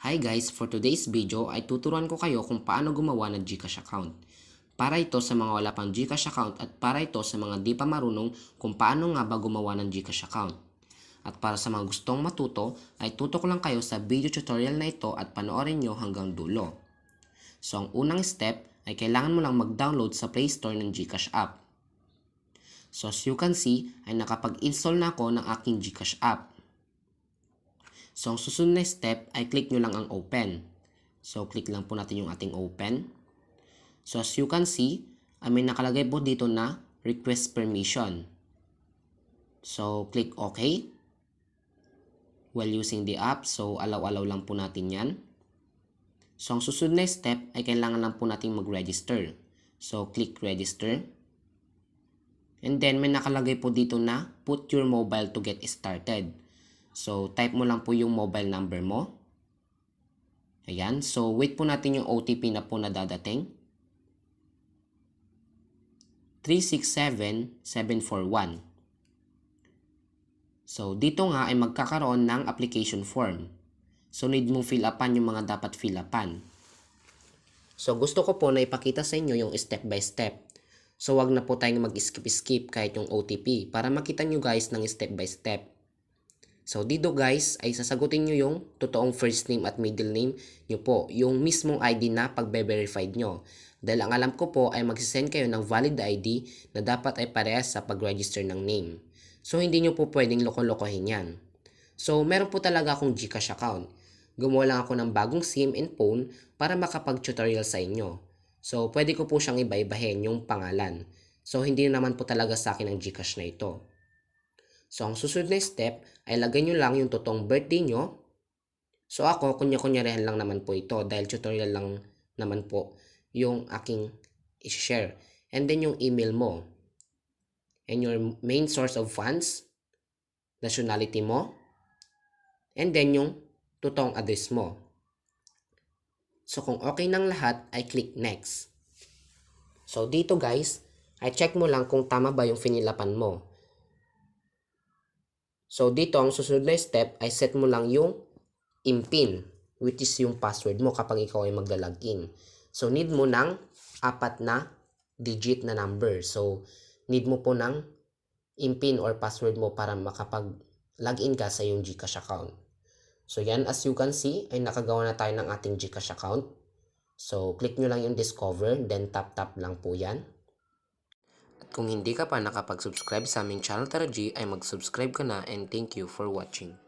Hi guys, for today's video ay tuturuan ko kayo kung paano gumawa ng GCash account. Para ito sa mga wala pang GCash account at para ito sa mga di pa marunong kung paano nga ba gumawa ng GCash account. At para sa mga gustong matuto ay tutok lang kayo sa video tutorial na ito at panoorin nyo hanggang dulo. So ang unang step ay kailangan mo lang mag-download sa Play Store ng GCash app. So as you can see ay nakapag-install na ako ng aking GCash app. So, ang susunod na step ay click nyo lang ang open. So, click lang po natin yung ating open. So, as you can see, may nakalagay po dito na request permission. So, click OK. While using the app, so allow lang po natin yan. So, ang susunod na step ay kailangan lang po natin mag-register. So, click register. And then, may nakalagay po dito na put your mobile to get started. So, type mo lang po yung mobile number mo. Ayan. So, wait po natin yung OTP na po na dadating. 367741. So, dito nga ay magkakaroon ng application form. So, need mong fill upan yung mga dapat fill upan. So, gusto ko po na ipakita sa inyo yung step by step. So, wag na po tayong mag-skip kahit yung OTP para makita nyo guys ng step by step. So, dito guys, ay sasagutin nyo yung totoong first name at middle name nyo po. Yung mismong ID na pagbe-verified nyo. Dahil ang alam ko po ay magsisend kayo ng valid ID na dapat ay parehas sa pag-register ng name. So, hindi nyo po pwedeng loko-lokohin yan. So, meron po talaga akong GCash account. Gumawa lang ako ng bagong SIM and phone para makapag-tutorial sa inyo. So, pwede ko po siyang iba-ibahin yung pangalan. So, hindi naman po talaga sa akin ang GCash na ito. So, ang susunod na step ay lagay nyo lang yung totoong birthday nyo. So, ako, kunya-kunyarihan lang naman po ito dahil tutorial lang naman po yung aking i-share. And then yung email mo. And your main source of funds, nationality mo, and then yung totoong address mo. So, kung okay ng lahat, ay click next. So, dito guys, ay check mo lang kung tama ba yung finilapan mo. So, dito ang susunod na step ay set mo lang yung IMPIN, which is yung password mo kapag ikaw ay magla-login. So, need mo ng 4 na digit na number. So, need mo po ng IMPIN or password mo para makapag-login ka sa yung GCash account. So, yan, as you can see, ay nakagawa na tayo ng ating GCash account. So, click nyo lang yung discover, then tap lang po yan. At kung hindi ka pa nakapag-subscribe sa aming channel Tara G, ay mag-subscribe ka na and thank you for watching.